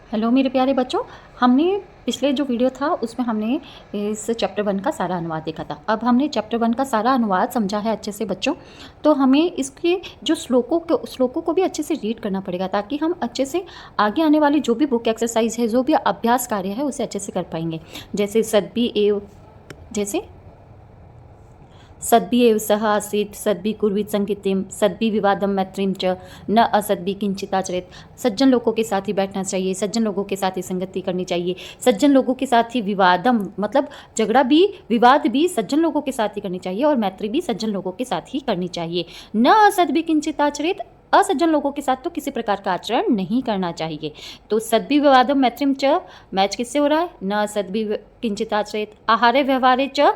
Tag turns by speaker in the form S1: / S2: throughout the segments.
S1: Hello मेरे प्यारे बच्चों, हमने पिछले जो वीडियो था उसमें हमने इस चैप्टर 1 का सारा अनुवाद देखा था। अब हमने चैप्टर 1 का सारा अनुवाद समझा है अच्छे से बच्चों, तो हमें इसके जो श्लोकों को भी अच्छे से रीड करना पड़ेगा ताकि हम अच्छे से आगे आने वाली जो भी बुक एक्सरसाइज है, जो भी अभ्यास कार्य है उसे अच्छे से कर पाएंगे। जैसे सद्भि एव सह आसीत् सद्भि कुर्वीत संगीतिम सद्भि विवादम मैत्रीम च न असद्भि किंचिताचरेत। सज्जन लोगों के साथ ही बैठना चाहिए, सज्जन लोगों के साथ ही संगति करनी चाहिए, सज्जन लोगों के साथ ही विवादम मतलब झगड़ा भी विवाद भी सज्जन लोगों के साथ ही करनी चाहिए और मैत्री भी सज्जन लोगों के साथ ही करनी चाहिए। न असद्भि किंचिताचरेत, असज्जन लोगों के साथ तो किसी प्रकार का आचरण नहीं करना चाहिए। तो सद्भि विवादम मैत्रीम च मैच किससे हो रहा है? न सद्भि किंचिताचरेत। आहारे व्यवहारे च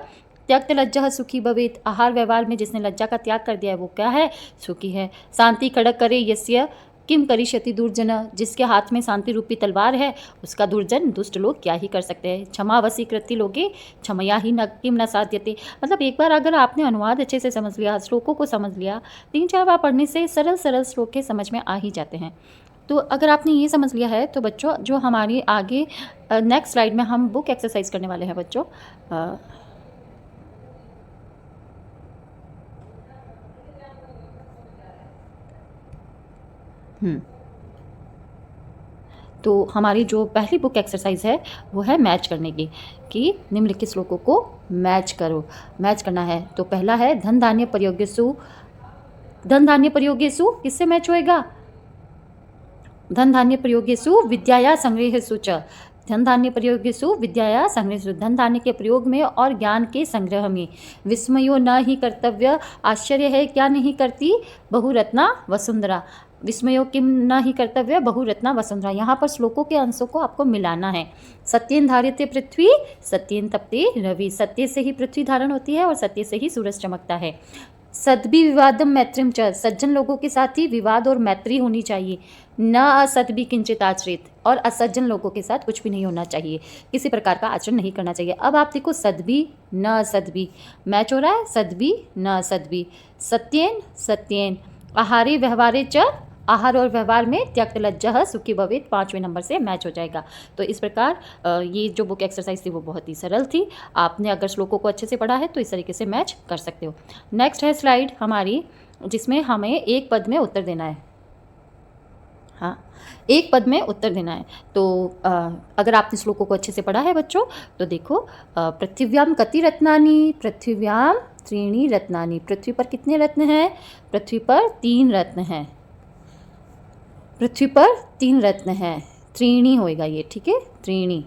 S1: त्यक्त लज्जा सुखी भवेत। आहार व्यवहार में जिसने लज्जा का त्याग कर दिया है वो क्या है? सुखी है। शांति खड़क करे यस्य किम करिष्यति दुर्जन। जिसके हाथ में शांति रूपी तलवार है उसका दुर्जन दुष्ट लोग क्या ही कर सकते हैं। क्षमा वसीकृति लोगे क्षमया ही न किम न साध्यते। मतलब एक बार अगर आपने अनुवाद अच्छे से समझ लिया, श्लोकों को समझ लिया, 3-4 बार पढ़ने से सरल सरल श्लोक के समझ में आ ही जाते हैं। तो अगर आपने ये समझ लिया है तो बच्चों जो हमारी आगे नेक्स्ट स्लाइड में हम बुक एक्सरसाइज करने वाले हैं बच्चों। तो हमारी जो पहली बुक एक्सरसाइज है वो है मैच करने की, कि निम्नलिखित श्लोकों को मैच करो। मैच करना है तो पहला है धन धान्य प्रयोग्यसु। धन धान्य प्रयोग्यसु किससे मैच होएगा? धन धान्य प्रयोग्यसु विद्याया संग्रहेषु च। धन धान्य प्रयोगेषु विद्याया संग्रहेषु, धन धान्य के प्रयोग में और ज्ञान के संग्रह में। विस्मयो न ही कर्तव्य, आश्चर्य है क्या नहीं करती बहुरत्ना वसुंधरा। विस्मयो किम न ही कर्तव्य बहुरत्ना वसुंधरा। यहाँ पर श्लोकों के अंशों को आपको मिलाना है। सत्येन धार्यते पृथ्वी सत्येन तपते रवि। सत्य से ही पृथ्वी धारण होती है और सत्य से ही सूरज चमकता है। सद्भि विवादम मैत्रीम च, सज्जन लोगों के साथ ही विवाद और मैत्री होनी चाहिए। न असद्भि किंचित आचरित, और असज्जन लोगों के साथ कुछ भी नहीं होना चाहिए, किसी प्रकार का आचरण नहीं करना चाहिए। अब आप देखो सद्भि न असद्भि मैच हो रहा है। सद्भि न असद्भि। सत्येन सत्येन। आहारे व्यवहारे च, आहार और व्यवहार में त्यक्त लज्जा सुखी भवेत 5वें नंबर से मैच हो जाएगा। तो इस प्रकार ये जो बुक एक्सरसाइज थी वो बहुत ही सरल थी। आपने अगर श्लोकों को अच्छे से पढ़ा है तो इस तरीके से मैच कर सकते हो। नेक्स्ट है स्लाइड हमारी जिसमें हमें एक पद में उत्तर देना है। हाँ, एक पद में उत्तर देना है। तो अगर आपने श्लोकों को अच्छे से पढ़ा है बच्चों तो देखो, पृथिव्याम कति रत्नानि, पृथिव्याम त्रीणि रत्नानि। पृथ्वी पर कितने रत्न हैं? पृथ्वी पर 3 रत्न हैं। पृथ्वी पर 3 रत्न हैं। त्रीणि होएगा ये, ठीक है, त्रीणि।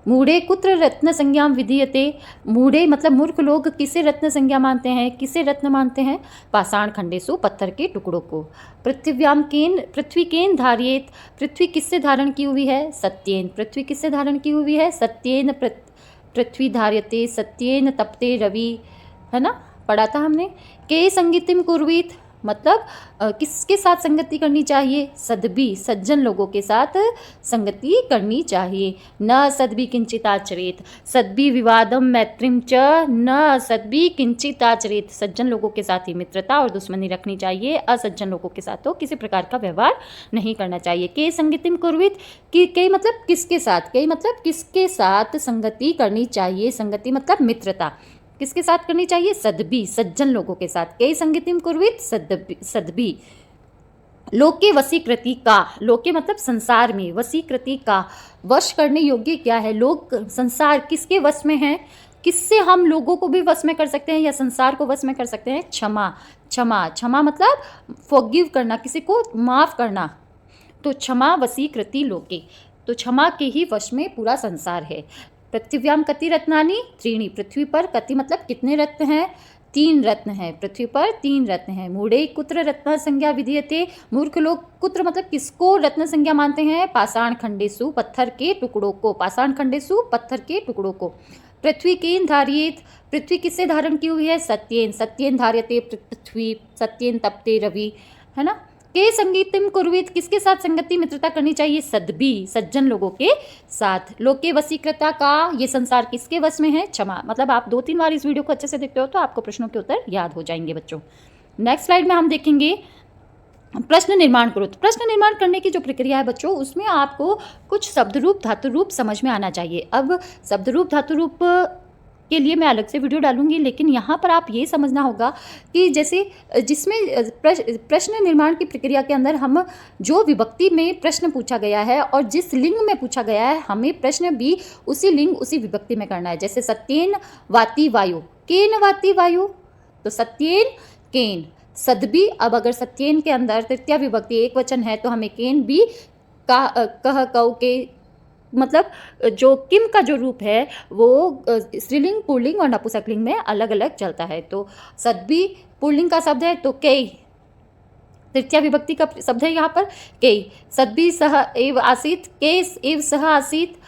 S1: मूढ़े कुत्र रत्न संज्ञाम विधीयते। मूढ़े मतलब मूर्ख लोग किसे रत्न संज्ञा मानते हैं? किसे रत्न मानते हैं? पाषाण खंडेसु, पत्थर के टुकड़ों को। पृथिव्याम केन, पृथ्वी केन धार्येत। पृथ्वी किससे धारण की हुई है? सत्येन। पृथ्वी किससे धारण की हुई है? सत्येन पृथ्वी धार्यते। सत्येन तपते रवि, है ना, पढ़ा था हमने। के संगीतिम कुर्वीत मतलब किसके साथ संगति करनी चाहिए? सद्भि, सज्जन लोगों के साथ संगति करनी चाहिए। न सद्भि किंचित आचरेत। सद्भि विवादम मैत्रीम च न सद्भि किंचित आचरेत। सज्जन लोगों के साथ ही मित्रता और दुश्मनी रखनी चाहिए, असज्जन लोगों के साथ तो किसी प्रकार का व्यवहार नहीं करना चाहिए। के संगतिम कुर्वीत, के मतलब किसके साथ, के मतलब किसके साथ संगति करनी चाहिए? संगति मतलब मित्रता, किसके साथ करनी चाहिए? सद्भि, सज्जन लोगों के साथ। कई संगतिम कुर्वीत सद्भि। लोके वशीकृति का, लोके मतलब संसार में, वशीकृति का वश करने योग्य क्या है? लोग संसार किसके वश में है? किससे हम लोगों को भी वश में कर सकते हैं या संसार को वश में कर सकते हैं? क्षमा। क्षमा, क्षमा मतलब फॉरगिव करना, किसी को माफ करना। तो क्षमा वशीकृति लोके, तो क्षमा के ही वश में पूरा संसार है। पृथिव्याम कति रत्नानि त्रीणि। पृथ्वी पर कति मतलब कितने रत्न हैं? 3 रत्न हैं। पृथ्वी पर 3 रत्न हैं। मूढ़े कुत्र रत्न संज्ञा विधीयते। मूर्ख लोग कुत्र मतलब किसको रत्न संज्ञा मानते हैं? पाषाण खंडेसु, पत्थर के टुकड़ों को। पाषाण खंडेसु, पत्थर के टुकड़ों को। पृथ्वी केन धार्येत। पृथ्वी किससे धारण की हुई है? सत्येन। सत्येन धार्यते पृथ्वी, सत्येन तपते रवि, है ना। के संगीतिम कुर्वीत, किसके साथ संगति मित्रता करनी चाहिए? सद्भि, सज्जन लोगों के साथ। लोके वशीकृता का, ये संसार किसके वश में है? क्षमा। मतलब आप 2-3 बार इस वीडियो को अच्छे से देखते हो तो आपको प्रश्नों के उत्तर याद हो जाएंगे बच्चों। नेक्स्ट स्लाइड में हम देखेंगे प्रश्न निर्माण करो। तो प्रश्न निर्माण करने की जो प्रक्रिया है बच्चों, उसमें आपको कुछ शब्द रूप धातु रूप समझ में आना चाहिए। अब शब्द रूप धातु रूप के लिए मैं अलग से वीडियो डालूंगी, लेकिन यहाँ पर आप ये समझना होगा कि जैसे जिसमें प्रश्न निर्माण की प्रक्रिया के अंदर हम जो विभक्ति में प्रश्न पूछा गया है और जिस लिंग में पूछा गया है, हमें प्रश्न भी उसी लिंग उसी विभक्ति में करना है। जैसे सत्येन वाति वायु, केन वाति वायु, तो सत्येन केन। सदबी, अब अगर सत्येन के अंदर तृतीया विभक्ति एक वचन है तो हमें केन भी का कह कौ के मतलब जो किम का जो रूप है वो स्त्रीलिंग पुल्लिंग और नपुंसकलिंग में अलग अलग चलता है। तो सदबी पुल्लिंग का शब्द है तो कई, तृतीया विभक्ति का शब्द है यहाँ पर कई। सदबी सह एव आसीत, केस एव सह आसीत,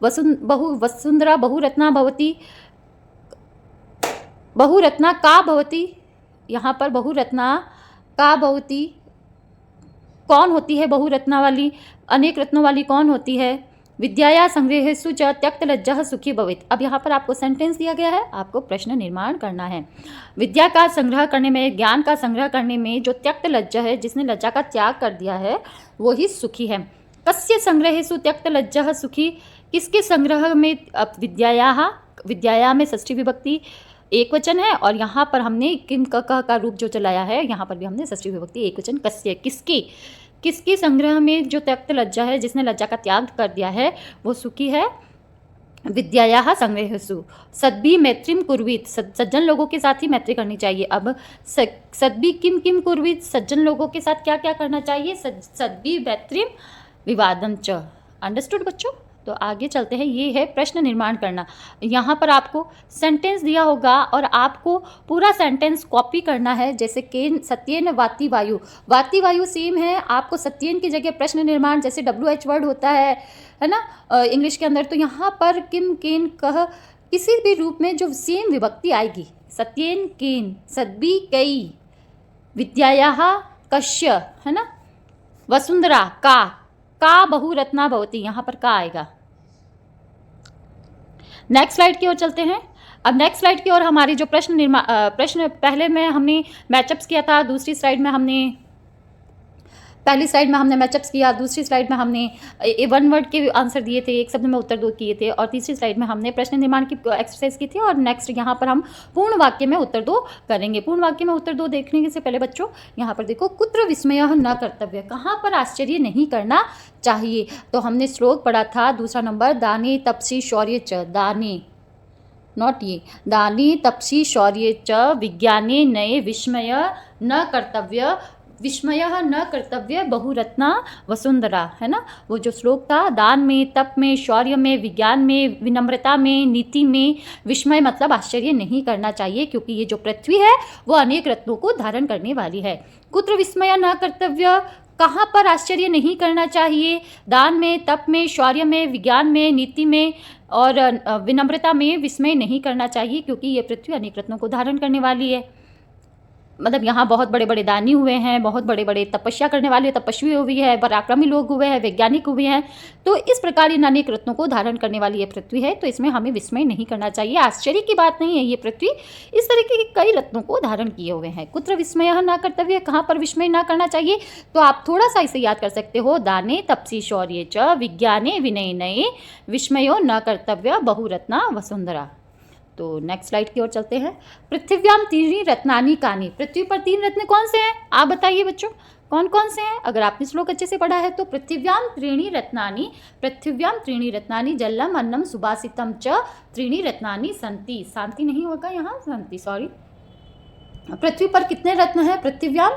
S1: वसुंधरा बहुरत्ना भवती, बहुरत्ना का भवती, यहाँ पर बहुरत्ना का भवती कौन होती है, बहुरत्ना वाली, अनेक रत्नों वाली कौन होती है। विद्याया संग्रहेषु च त्यक्त लज्जः सुखी भवेत्। अब यहाँ पर आपको सेंटेंस दिया गया है, आपको प्रश्न निर्माण करना है। विद्या का संग्रह करने में, ज्ञान का संग्रह करने में जो त्यक्त लज्जा है, जिसने लज्जा का त्याग कर दिया है, वो ही सुखी है। कस्य संग्रहेषु त्यक्त लज्जः सुखी, किसके संग्रह में। अब विद्याया में षष्ठी विभक्ति एक वचन है और यहाँ पर हमने किम का रूप जो चलाया है, यहाँ पर भी हमने षष्ठी विभक्ति एक वचन कस्य, किसकी संग्रह में जो त्यक्त लज्जा है, जिसने लज्जा का त्याग कर दिया है, वो सुखी है। विद्यायाः संग्रहेषु सद्भि मैत्रीम कुर्वीत, सज्जन लोगों के साथ ही मैत्री करनी चाहिए। अब सद्भि किम कुर्वीत, सज्जन लोगों के साथ क्या क्या करना चाहिए। सद्भि मैत्रीम विवादं च। अंडरस्टूड बच्चों। तो आगे चलते हैं, ये है प्रश्न निर्माण करना। यहाँ पर आपको सेंटेंस दिया होगा और आपको पूरा सेंटेंस कॉपी करना है। जैसे केन सत्येन वाति वायु, वाति वायु सेम है, आपको सत्येन की जगह प्रश्न निर्माण जैसे WH वर्ड होता है ना इंग्लिश के अंदर, तो यहाँ पर किम केन कह किसी भी रूप में जो सेम विभक्ति आएगी, सत्येन केन, सद्भि कई, विद्यायाः कस्य, है ना, वसुंधरा का बहुरत्ना भवती, यहाँ पर का आएगा। नेक्स्ट स्लाइड की ओर चलते हैं। अब नेक्स्ट स्लाइड की ओर हमारी जो प्रश्न पहले में हमने मैचअप्स किया था, पहली स्लाइड में हमने मैचअप्स किया, दूसरी स्लाइड में हमने वन वर्ड के आंसर दिए थे, एक शब्द में उत्तर दो किए थे, और तीसरी स्लाइड में हमने प्रश्न निर्माण की एक्सरसाइज की थी। और नेक्स्ट यहाँ पर हम पूर्ण वाक्य में उत्तर दो करेंगे। पूर्ण वाक्य में उत्तर दो देखने से पहले बच्चों यहाँ पर देखो, कुत्र विस्मयः न कर्तव्य, कहाँ पर आश्चर्य नहीं करना चाहिए। तो हमने श्लोक पढ़ा था दूसरा नंबर, दाने तपसी शौर्य च, दाने नॉट ये, दाने तपसी शौर्य च विज्ञाने नए विस्मय न कर्तव्य, विस्मयः न कर्तव्य बहुरत्ना वसुंधरा, है ना। वो जो श्लोक था, दान में, तप में, शौर्य में, विज्ञान में, विनम्रता में, नीति में, विस्मय मतलब आश्चर्य नहीं करना चाहिए, क्योंकि ये जो पृथ्वी है वो अनेक रत्नों को धारण करने वाली है। कुत्र विस्मय न कर्तव्य, कहाँ पर आश्चर्य नहीं करना चाहिए। दान में, तप में, शौर्य में, विज्ञान में, नीति में और विनम्रता में विस्मय नहीं करना चाहिए, क्योंकि ये पृथ्वी अनेक रत्नों को धारण करने वाली है। मतलब यहाँ बहुत बड़े बड़े दानी हुए हैं, बहुत बड़े बड़े तपस्या करने वाले तपस्वी हुई है, पराक्रमी लोग हुए हैं, वैज्ञानिक हुए हैं। तो इस प्रकार इन अनेक रत्नों को धारण करने वाली ये पृथ्वी है, तो इसमें हमें विस्मय नहीं करना चाहिए। आश्चर्य की बात नहीं है, ये पृथ्वी इस तरीके के कई रत्नों को धारण किए हुए हैं। कुत्र विस्मयः न कर्तव्य, कहाँ पर विस्मय न करना चाहिए। तो आप थोड़ा सा इसे याद कर सकते हो, दाने तपसी शौर्ये च विज्ञाने विनयने विस्मयो न कर्तव्य बहुरत्ना वसुंधरा। तो नेक्स्ट स्लाइड की ओर चलते हैं। पृथिव्याम त्रीणि रत्नानि कानि, पृथ्वी पर 3 रत्न कौन से हैं, आप बताइए बच्चों, कौन कौन से हैं। अगर आपने श्लोक अच्छे से पढ़ा है तो पृथिव्याम त्रीणि रत्नानि जलम अन्नम सुभाषितम च त्रीणि रत्नानि सन्ति, शांति नहीं होगा यहाँ, सन्ति सॉरी। पृथ्वी पर कितने रत्न हैं, पृथिव्याम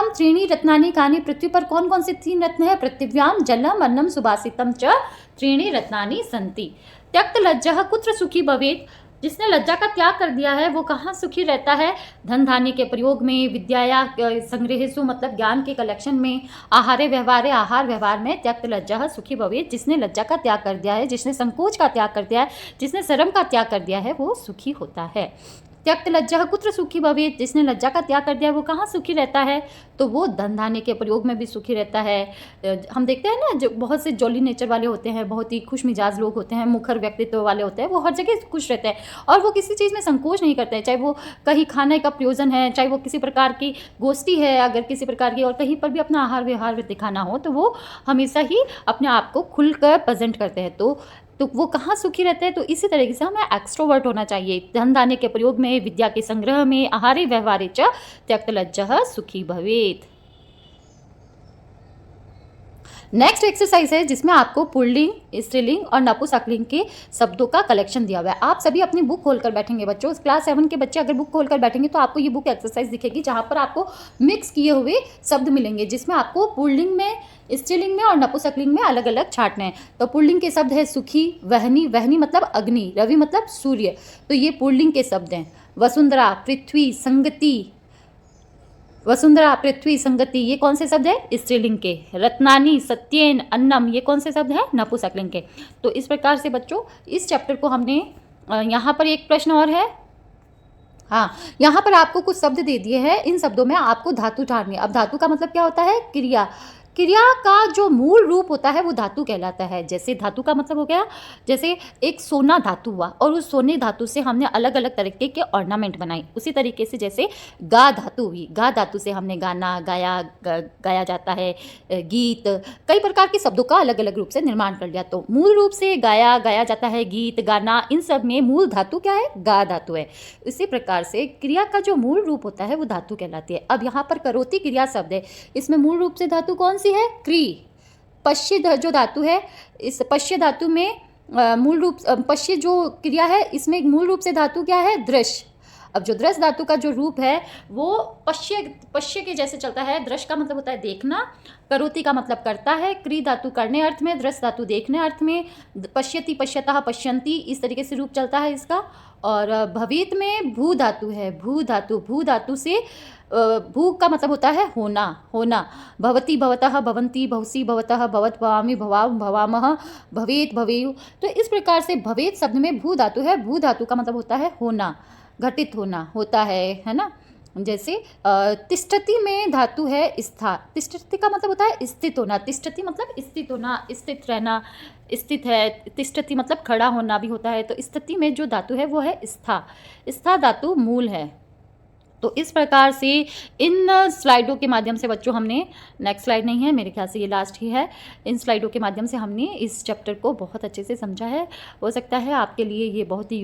S1: त्रीणि रत्नानि कानि, पृथ्वी पर कौन कौन से 3 रत्न हैं। पृथिव्याम जलम अन्नम सुभाषितम च त्रीणि रत्नानि सन्ति। त्यक्त लज्जः कुत्र सुखी भवेत्, जिसने लज्जा का त्याग कर दिया है वो कहाँ सुखी रहता है। धन धान्य के प्रयोग में, विद्याया संग्रहेषु मतलब ज्ञान के कलेक्शन में, आहार व्यवहार में त्यक्त लज्जः सुखी भवेत्, जिसने लज्जा का त्याग कर दिया है, जिसने संकोच का त्याग कर दिया है, जिसने शर्म का त्याग कर दिया है, वो सुखी होता है। त्यक्त लज्जा कुत्र सुखी भवेत्, जिसने लज्जा का त्याग कर दिया वो कहाँ सुखी रहता है, तो वो धन धान्य के प्रयोग में भी सुखी रहता है। हम देखते हैं ना, जो बहुत से जॉली नेचर वाले होते हैं, बहुत ही खुश मिजाज लोग होते हैं, मुखर व्यक्तित्व वाले होते हैं, वो हर जगह खुश रहते हैं और वो किसी चीज़ में संकोच नहीं करते हैं, चाहे वो कहीं खाने का प्रयोजन है, चाहे वो किसी प्रकार की गोष्ठी है अगर किसी प्रकार की, और कहीं पर भी अपना आहार व्यवहार दिखाना हो तो वो हमेशा ही अपने आप को खुलकर प्रेजेंट करते हैं। तो वो कहाँ सुखी रहते हैं, तो इसी तरीके से हमें एक्सट्रोवर्ट होना चाहिए। धन धान्य के प्रयोग में, विद्या के संग्रह में, आहारे व्यवहारे च त्यक्त लज्जः सुखी भवेत्। नेक्स्ट एक्सरसाइज है जिसमें आपको पुल्लिंग, स्त्रीलिंग और नपुंसकलिंग के शब्दों का कलेक्शन दिया हुआ है। आप सभी अपनी बुक खोलकर बैठेंगे बच्चों, क्लास 7 के बच्चे अगर बुक खोलकर बैठेंगे तो आपको ये बुक एक्सरसाइज दिखेगी जहाँ पर आपको मिक्स किए हुए शब्द मिलेंगे, जिसमें आपको पुल्लिंग में, स्त्रीलिंग में और नपुंसकलिंग में अलग अलग छांटने हैं। तो पुल्लिंग के शब्द है सुखी, वहनी, वहनी मतलब अग्नि, रवि मतलब सूर्य, तो ये पुल्लिंग के शब्द हैं। वसुंधरा, पृथ्वी, संगति, वसुंधरा, पृथ्वी, संगति, ये कौन से शब्द है, स्त्रीलिंग के। रत्नानी, सत्येन, अन्नम, ये कौन से शब्द है, नपुंसकलिंग के। तो इस प्रकार से बच्चों इस चैप्टर को हमने, यहाँ पर एक प्रश्न और है, हाँ, यहाँ पर आपको कुछ शब्द दे दिए हैं, इन शब्दों में आपको धातु ढालनी है। अब धातु का मतलब क्या होता है, क्रिया। क्रिया का जो मूल रूप होता है वो धातु कहलाता है। जैसे धातु का मतलब हो गया, जैसे एक सोना धातु हुआ और उस सोने धातु से हमने अलग अलग तरीके के ऑर्नामेंट बनाए, उसी तरीके से जैसे गा धातु हुई, गा धातु से हमने गाना गाया, गाया जाता है, गीत, कई प्रकार के शब्दों का अलग अलग रूप से निर्माण कर लिया। तो मूल रूप से गाया, गाया जाता है, गीत, गाना, इन सब में मूल धातु क्या है, गा धातु है। इसी प्रकार से क्रिया का जो मूल रूप होता है वो धातु कहलाती है। अब यहाँ पर करोति क्रिया शब्द है, इसमें मूल रूप से धातु कौन सी है, क्री। पश्य जो धातु है, इस पश्य धातु में मूल रूप, पश्य जो क्रिया है इसमें मूल रूप से धातु क्या है, दृश्य। अब जो दृश्य धातु का जो रूप है वो पश्य के जैसे चलता है। दृश्य का मतलब होता है देखना, करोति का मतलब करता है, क्री धातु करने अर्थ में, दृश्य धातु देखने अर्थ में, पश्यति, पश्यतः, पश्यन्ति, इस तरीके से रूप चलता है इसका। और भवेत में भू धातु है, भू धातु, भू धातु से भू का मतलब होता है होना, होना। भवति, भवतः, भवन्ति, भवसि, भवतः, भवत, भवामि, भवाम, भवामः, भवेत, भवेयु। तो इस प्रकार से भवेत शब्द में भू धातु है, भू धातु का मतलब होता है होना, घटित होना, होता है ना। जैसे तिष्ठति में धातु है स्था, तिष्ठति का मतलब होता है स्थित होना, तिष्ठति मतलब स्थित होना, स्थित रहना, स्थित है, तिष्ठति मतलब खड़ा होना भी होता है। तो स्थिति में जो धातु है वो है स्था, स्था धातु मूल है। तो इस प्रकार से इन स्लाइडों के माध्यम से बच्चों हमने, नेक्स्ट स्लाइड नहीं है मेरे ख्याल से, ये लास्ट ही है, इन स्लाइडों के माध्यम से हमने इस चैप्टर को बहुत अच्छे से समझा है। हो सकता है आपके लिए ये बहुत ही